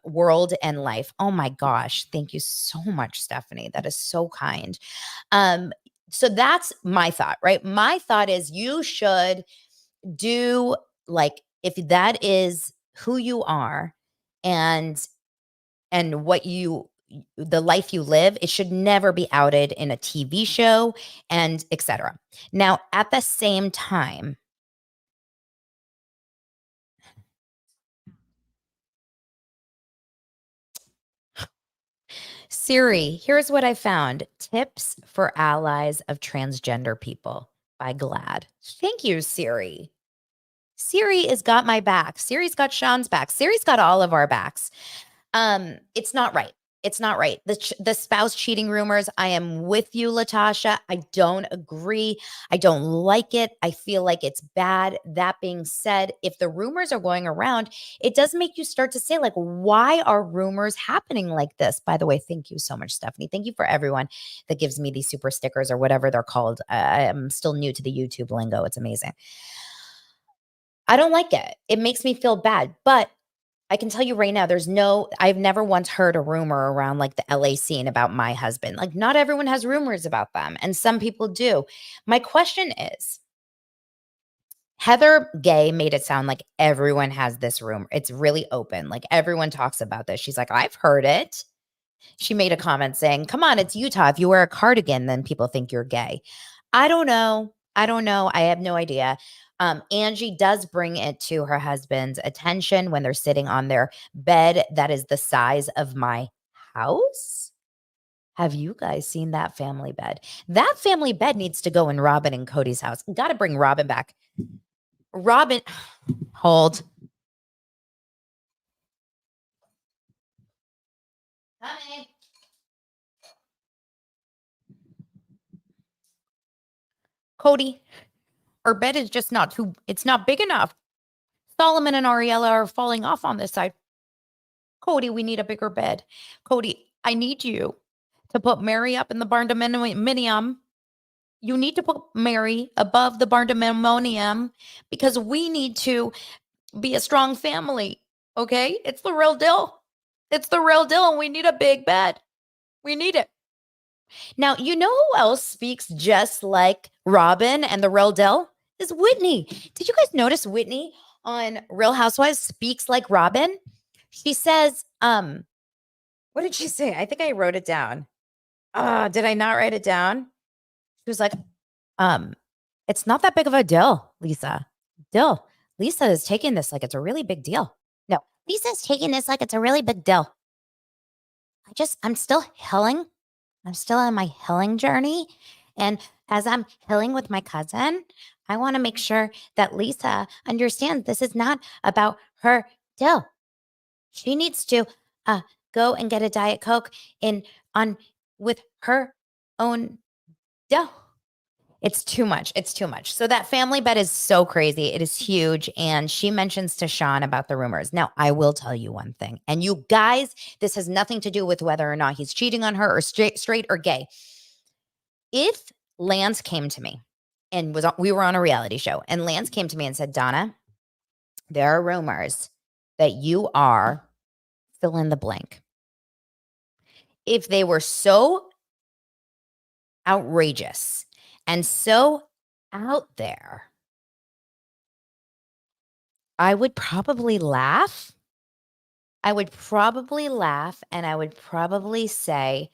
world and life. Oh my gosh, thank you so much, Stephanie. That is so kind. So that's my thought, right? My thought is you should do, like, if that is who you are and what the life you live, it should never be outed in a TV show and etc. Now, at the same time, Siri, here's what I found. Tips for allies of transgender people by Glad. Thank you, Siri. Siri has got my back. Siri's got Sean's back. Siri's got all of our backs. It's not right. It's not right. The spouse cheating rumors. I am with you, Latasha. I don't agree. I don't like it. I feel like it's bad. That being said, if the rumors are going around, it does make you start to say, like, why are rumors happening like this? By the way, thank you so much, Stephanie. Thank you for everyone that gives me these super stickers or whatever they're called. I'm still new to the YouTube lingo. It's amazing. I don't like it. It makes me feel bad, but I can tell you right now, I've never once heard a rumor around like the LA scene about my husband. Like, not everyone has rumors about them, and some people do. My question is, Heather Gay made it sound like everyone has this rumor. It's really open. Like, everyone talks about this. She's like, I've heard it. She made a comment saying, come on, it's Utah. If you wear a cardigan, then people think you're gay. I don't know. I don't know. I have no idea. Angie does bring it to her husband's attention when they're sitting on their bed that is the size of my house. Have you guys seen that family bed? That family bed needs to go in Robin and Cody's house. Got to bring Robin back. Robin, hold. Coming. Cody, our bed is just it's not big enough. Solomon and Ariella are falling off on this side. Cody, we need a bigger bed. Cody, I need you to put Mary up in the barndominium. You need to put Mary above the barndominium because we need to be a strong family. Okay? It's the real deal. It's the real deal. And we need a big bed. We need it. Now, you know who else speaks just like Robin and the real deal? Is Whitney. Did you guys notice Whitney on Real Housewives speaks like Robin? She says, what did she say? I think I wrote it down. Did I not write it down? She was like, it's not that big of a deal, Lisa. Deal. Lisa is taking this like it's a really big deal. No, Lisa's taking this like it's a really big deal. I'm still healing. I'm still on my healing journey. And as I'm healing with my cousin, I want to make sure that Lisa understands this is not about her deal. She needs to go and get a Diet Coke with her own dough. It's too much. It's too much. So that family bed is so crazy. It is huge. And she mentions to Sean about the rumors. Now, I will tell you one thing. And you guys, this has nothing to do with whether or not he's cheating on her or straight or gay. If Lance came to me and we were on a reality show and Lance came to me and said, Donna, there are rumors that you are fill in the blank. If they were so outrageous and so out there, I would probably laugh. I would probably laugh and I would probably say,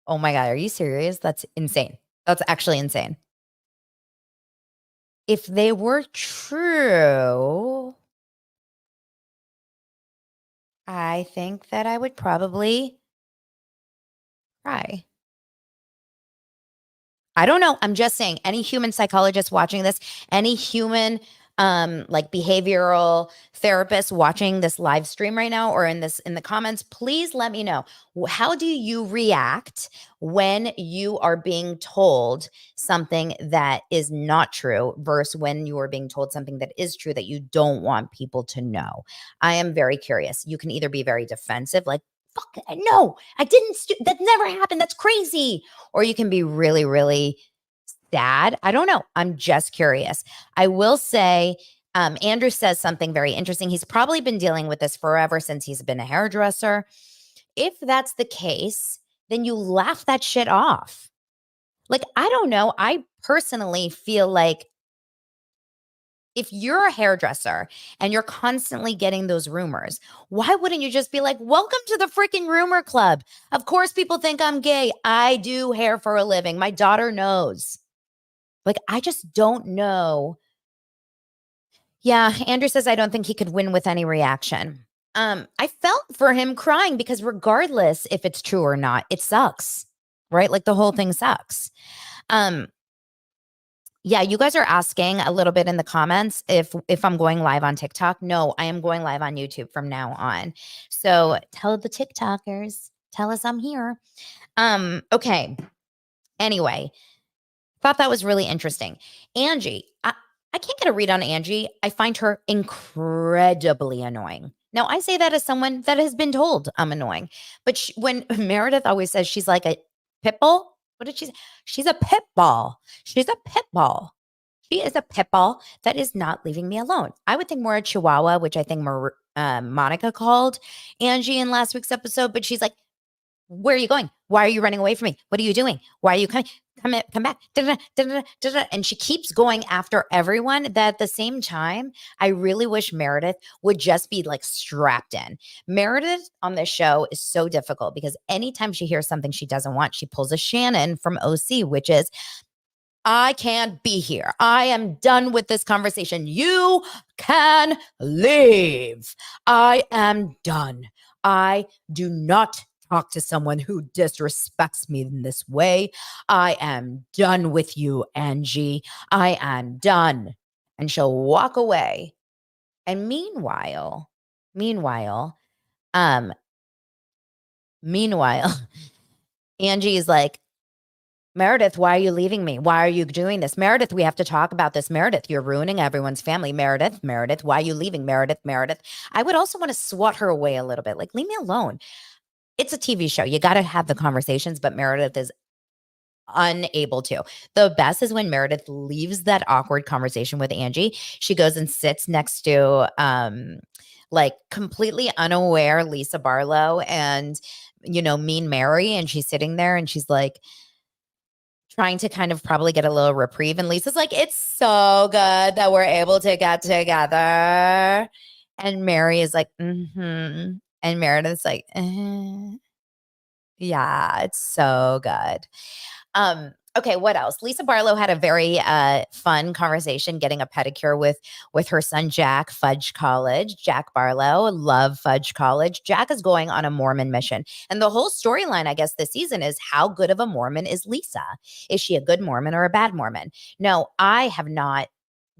oh my God, are you serious? That's insane. That's actually insane. If they were true, I think that I would probably cry. I don't know. I'm just saying, any human psychologist watching this, any human like behavioral therapist watching this live stream right now or in the comments, please let me know. How do you react when you are being told something that is not true versus when you are being told something that is true that you don't want people to know? I am very curious. You can either be very defensive, like, fuck, no, I didn't, that never happened. That's crazy. Or you can be really, really sad. I don't know. I'm just curious. I will say, Andrew says something very interesting. He's probably been dealing with this forever since he's been a hairdresser. If that's the case, then you laugh that shit off. Like, I don't know. I personally feel like if you're a hairdresser and you're constantly getting those rumors, why wouldn't you just be like, welcome to the freaking rumor club? Of course, people think I'm gay. I do hair for a living. My daughter knows. Like, I just don't know. Yeah, Andrew says, I don't think he could win with any reaction. I felt for him crying because regardless if it's true or not, it sucks, right? Like the whole thing sucks. Um, yeah, you guys are asking a little bit in the comments if I'm going live on TikTok. No, I am going live on YouTube from now on. So tell the TikTokers, tell us I'm here. Okay. Anyway, thought that was really interesting. Angie, I can't get a read on Angie. I find her incredibly annoying. Now, I say that as someone that has been told I'm annoying. But when Meredith always says she's like a pit bull, what did she say? She's a pit bull. She's a pit bull. She is a pit bull that is not leaving me alone. I would think more a chihuahua, which I think Monica called Angie in last week's episode. But she's like, where are you going? Why are you running away from me? What are you doing? Why are you coming? Come back. Da-da, da-da, da-da. And she keeps going after everyone. That at the same time, I really wish Meredith would just be like strapped in. Meredith on this show is so difficult because anytime she hears something she doesn't want, she pulls a Shannon from OC, which is, I can't be here. I am done with this conversation. You can leave. I am done. I do not talk to someone who disrespects me in this way. I am done with you, Angie. I am done. And she'll walk away. And meanwhile, um, meanwhile, Angie is like, Meredith, why are you leaving me? Why are you doing this? Meredith, we have to talk about this. Meredith, you're ruining everyone's family. Meredith, why are you leaving? Meredith. I would also want to swat her away a little bit. Like, leave me alone. It's a TV show. You got to have the conversations, but Meredith is unable to. The best is when Meredith leaves that awkward conversation with Angie. She goes and sits next to like completely unaware Lisa Barlow and Mean Mary, and she's sitting there and she's like trying to kind of probably get a little reprieve, and Lisa's like, it's so good that we're able to get together. And Mary is like, mm-hmm. And Meredith's like, yeah, it's so good. Okay, what else? Lisa Barlow had a very fun conversation getting a pedicure with her son Jack, Fudge College. Jack Barlow, love Fudge College. Jack is going on a Mormon mission. And the whole storyline, I guess, this season is how good of a Mormon is Lisa? Is she a good Mormon or a bad Mormon? No, I have not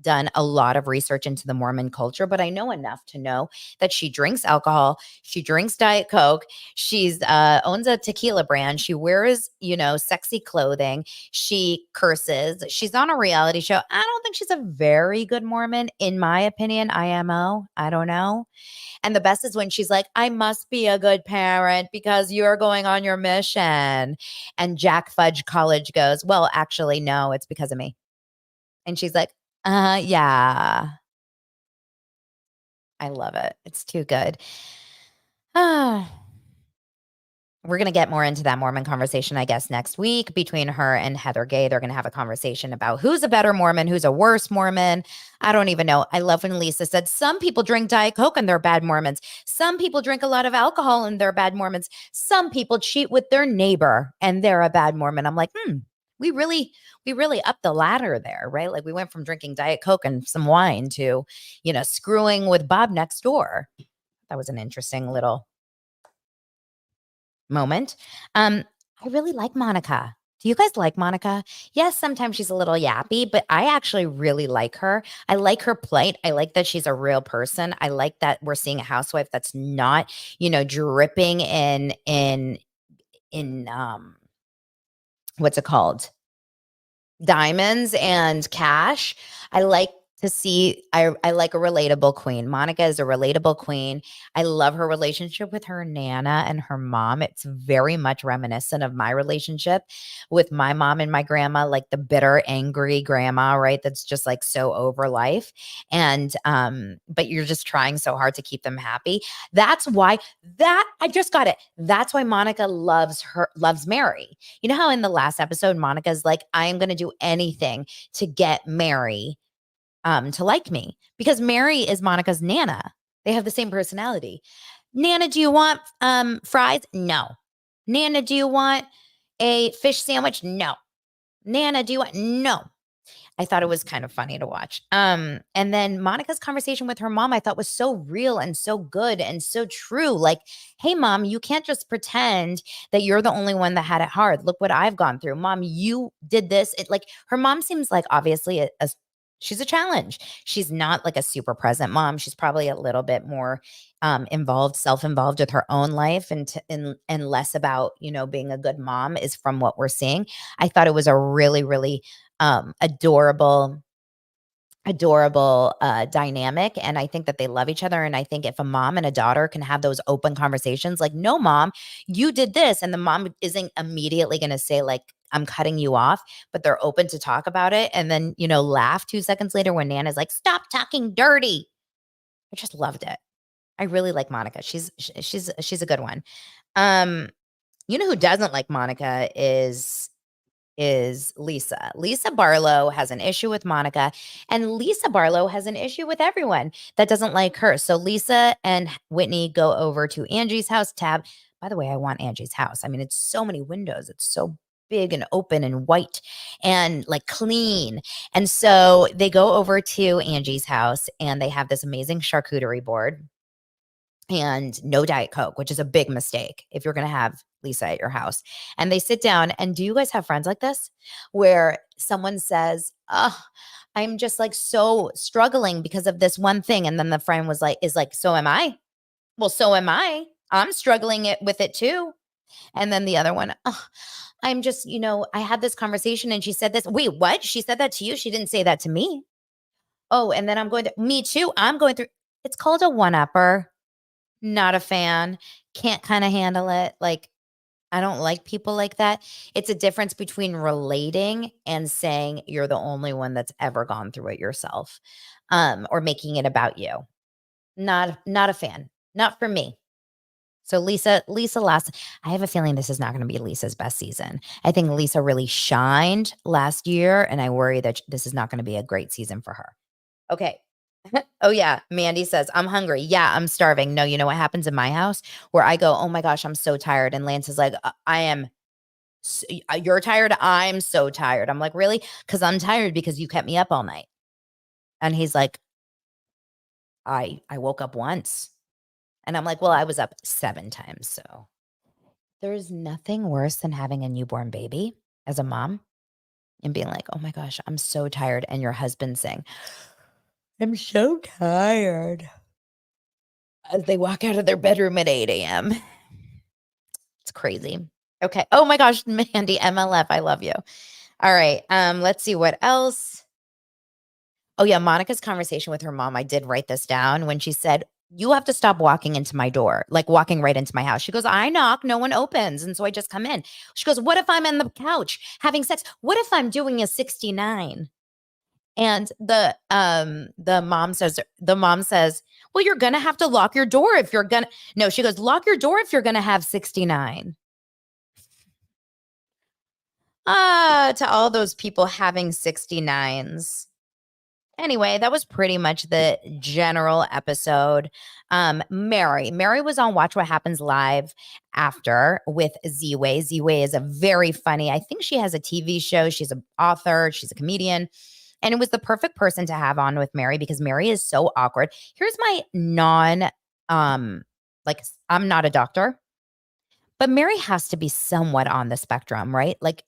done a lot of research into the Mormon culture, but I know enough to know that she drinks alcohol, she drinks Diet Coke, she's owns a tequila brand, she wears, sexy clothing, she curses, she's on a reality show. I don't think she's a very good Mormon, in my opinion. IMO, I don't know. And the best is when she's like, I must be a good parent because you're going on your mission. And Jack Fudge College goes, well, actually, no, it's because of me. And she's like, yeah. I love it. It's too good. We're going to get more into that Mormon conversation, I guess, next week between her and Heather Gay. They're going to have a conversation about who's a better Mormon, who's a worse Mormon. I don't even know. I love when Lisa said some people drink Diet Coke and they're bad Mormons. Some people drink a lot of alcohol and they're bad Mormons. Some people cheat with their neighbor and they're a bad Mormon. I'm like, we really upped the ladder there, right? Like we went from drinking Diet Coke and some wine to, screwing with Bob next door. That was an interesting little moment. I really like Monica. Do you guys like Monica? Yes, sometimes she's a little yappy, but I actually really like her. I like her plight. I like that she's a real person. I like that we're seeing a housewife that's not, dripping in what's it called? Diamonds and cash. I like to see, I like a relatable queen. Monica is a relatable queen. I love her relationship with her Nana and her mom. It's very much reminiscent of my relationship with my mom and my grandma, like the bitter, angry grandma, right? That's just like so over life. And but you're just trying so hard to keep them happy. That's why I just got it. That's why Monica loves Mary. You know how in the last episode, Monica's like, I am going to do anything to get Mary to like me because Mary is Monica's Nana. They have the same personality. Nana, do you want fries? No. Nana, do you want a fish sandwich? No. Nana, do you want? No. I thought it was kind of funny to watch. And then Monica's conversation with her mom, I thought was so real and so good and so true. Like, hey, mom, you can't just pretend that you're the only one that had it hard. Look what I've gone through. Mom, you did this. It like her mom seems like obviously she's a challenge. She's not like a super present mom. She's probably a little bit more involved, self-involved with her own life and less about, being a good mom is from what we're seeing. I thought it was a really, really adorable dynamic, and I think that they love each other. And I think if a mom and a daughter can have those open conversations, like, no, mom, you did this, and the mom isn't immediately going to say like, I'm cutting you off, but they're open to talk about it, and then laugh 2 seconds later when Nana's like, stop talking dirty. I just loved it. I really like Monica. She's a good one. Who doesn't like Monica is Lisa. Lisa Barlow has an issue with Monica, and Lisa Barlow has an issue with everyone that doesn't like her. So Lisa and Whitney go over to Angie's house. By the way, I want Angie's house. I mean, it's so many windows. It's so big and open and white and like clean. And so they go over to Angie's house and they have this amazing charcuterie board and no Diet Coke, which is a big mistake if you're going to have Lisa at your house. And they sit down, and do you guys have friends like this where someone says, oh, I'm just like so struggling because of this one thing. And then the friend is like, so am I. Well, so am I. I'm struggling with it too. And then the other one, oh, I'm just, I had this conversation and she said this. Wait, what? She said that to you? She didn't say that to me. Oh, and then me too. I'm going through, it's called a one-upper. Not a fan, can't kind of handle it. Like, I don't like people like that. It's a difference between relating and saying you're the only one that's ever gone through it yourself, or making it about you. Not a fan. Not for me. So Lisa last, I have a feeling this is not going to be Lisa's best season. I think Lisa really shined last year, and I worry that this is not going to be a great season for her. Okay. Oh, yeah. Mandy says, I'm hungry. Yeah, I'm starving. No, you know what happens in my house where I go, oh my gosh, I'm so tired. And Lance is like, I am. You're tired. I'm so tired. I'm like, really? Because I'm tired because you kept me up all night. And he's like, I woke up once. And I'm like, well, I was up 7 times. So there's nothing worse than having a newborn baby as a mom and being like, oh my gosh, I'm so tired. And your husband saying, I'm so tired, as they walk out of their bedroom at 8 a.m. It's crazy. Okay. Oh my gosh, Mandy, MLF, I love you. All right. Let's see what else. Oh yeah, Monica's conversation with her mom. I did write this down when she said, you have to stop walking into my door, like walking right into my house. She goes, I knock, no one opens. And so I just come in. She goes, what if I'm on the couch having sex? What if I'm doing a 69? And the mom says, well, you're gonna have to lock your door if you're gonna. No, she goes, lock your door if you're gonna have 69. To all those people having 69s. Anyway, that was pretty much the general episode. Mary was on Watch What Happens Live after with Z-Way. Z-Way is a very funny, I think she has a TV show. She's an author. She's a comedian. And it was the perfect person to have on with Mary because Mary is so awkward. Here's my like, I'm not a doctor, but Mary has to be somewhat on the spectrum, right? Like,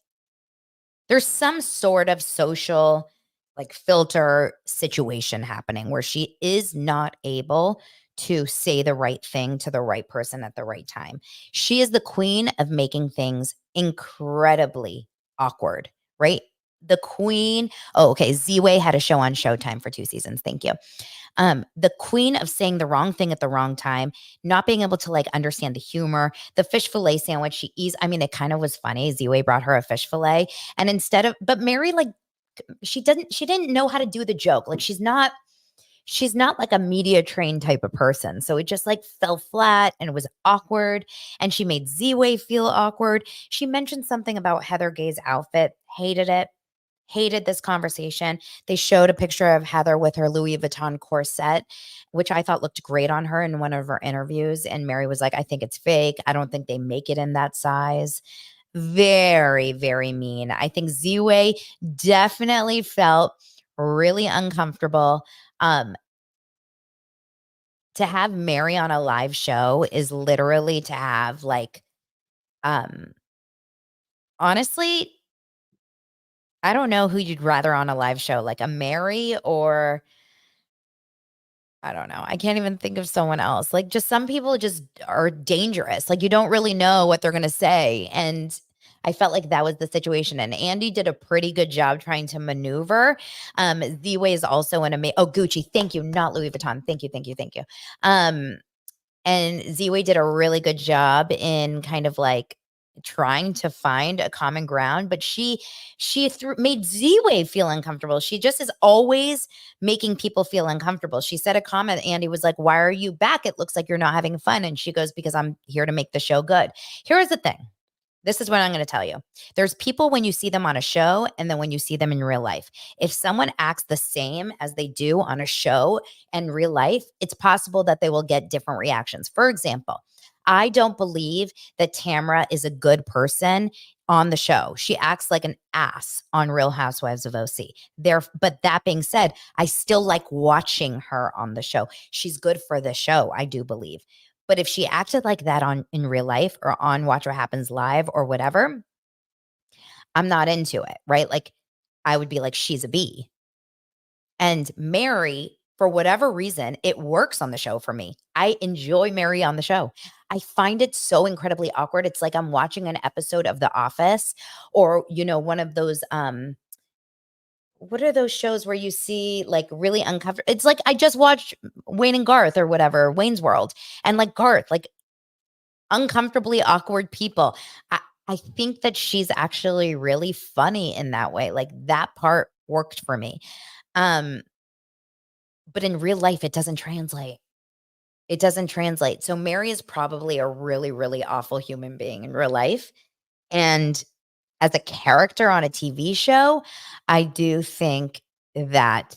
there's some sort of social like filter situation happening where she is not able to say the right thing to the right person at the right time. She is the queen of making things incredibly awkward, right? The queen. Oh, okay. Z-Way had a show on Showtime for 2 seasons. Thank you. The queen of saying the wrong thing at the wrong time, not being able to like understand the humor, the fish fillet sandwich she eats. I mean, it kind of was funny. Z-Way brought her a fish fillet, and but Mary, like, she didn't know how to do the joke. Like, she's not like a media trained type of person. So it just like fell flat and it was awkward. And she made Z-Way feel awkward. She mentioned something about Heather Gay's outfit, hated it. Hated this conversation. They showed a picture of Heather with her Louis Vuitton corset, which I thought looked great on her in one of her interviews. And Mary was like, I think it's fake. I don't think they make it in that size. Very, very mean. I think Z-Way definitely felt really uncomfortable. To have Mary on a live show is literally to have like, um, honestly, I don't know who you'd rather on a live show, like a Mary or I don't know. I can't even think of someone else. Like just some people just are dangerous. Like you don't really know what they're going to say. And I felt like that was the situation. And Andy did a pretty good job trying to maneuver. Z-Way is also an amazing. Oh, Gucci. Thank you. Not Louis Vuitton. Thank you. Thank you. Thank you. And Z-Way did a really good job in kind of like trying to find a common ground, but she made Z-Way feel uncomfortable. She just is always making people feel uncomfortable. She said a comment, Andy was like, "Why are you back? It looks like you're not having fun." And she goes, "Because I'm here to make the show good." Here's the thing. This is what I'm going to tell you. There's people when you see them on a show and then when you see them in real life. If someone acts the same as they do on a show and real life, it's possible that they will get different reactions. For example, I don't believe that Tamra is a good person on the show. She acts like an ass on Real Housewives of OC. But that being said, I still like watching her on the show. She's good for the show, I do believe. But if she acted like that in real life or on Watch What Happens Live or whatever, I'm not into it, right? Like I would be like, she's a B. And Mary, for whatever reason, it works on the show for me. I enjoy Mary on the show. I find it so incredibly awkward. It's like I'm watching an episode of The Office or, one of those what are those shows where you see like really uncomfortable? It's like I just watched Wayne and Garth or whatever, Wayne's World. And like Garth, like uncomfortably awkward people. I think that she's actually really funny in that way. Like that part worked for me. Um, but in real life, it doesn't translate. It doesn't translate. So Mary is probably a really, really awful human being in real life. And as a character on a TV show, I do think that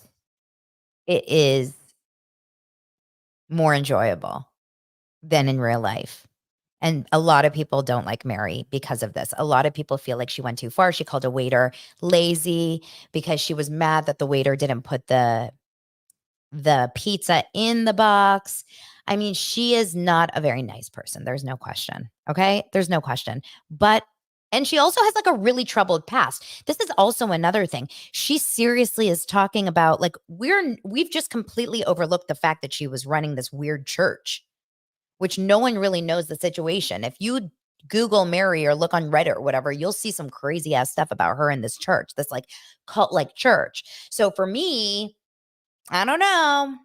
it is more enjoyable than in real life. And a lot of people don't like Mary because of this. A lot of people feel like she went too far. She called a waiter lazy because she was mad that the waiter didn't put the pizza in the box. I mean, she is not a very nice person. There's no question. Okay? There's no question. And she also has like a really troubled past. This is also another thing. She seriously is talking about like we've just completely overlooked the fact that she was running this weird church, which no one really knows the situation. If you Google Mary or look on Reddit or whatever, you'll see some crazy ass stuff about her in this church, this like cult like church. So for me, I don't know.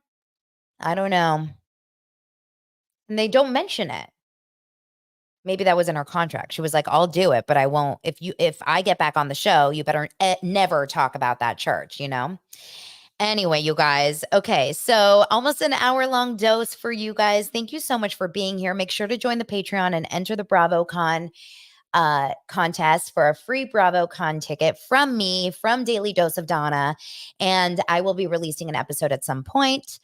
I don't know. And they don't mention it. Maybe that was in her contract. She was like, I'll do it, but I won't. If I get back on the show, you better never talk about that church. Anyway, you guys. Okay. So almost an hour-long dose for you guys. Thank you so much for being here. Make sure to join the Patreon and enter the BravoCon contest for a free BravoCon ticket from me, from Daily Dose of Donna. And I will be releasing an episode at some point.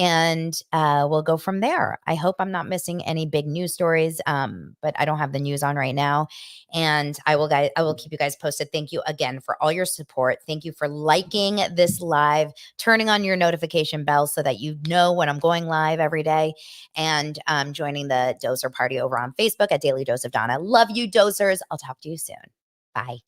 And we'll go from there. I hope I'm not missing any big news stories, but I don't have the news on right now. And I will keep you guys posted. Thank you again for all your support. Thank you for liking this live, turning on your notification bell so that you know when I'm going live every day, and joining the Doser Party over on Facebook at Daily Dose of Donna. Love you, Dosers. I'll talk to you soon. Bye.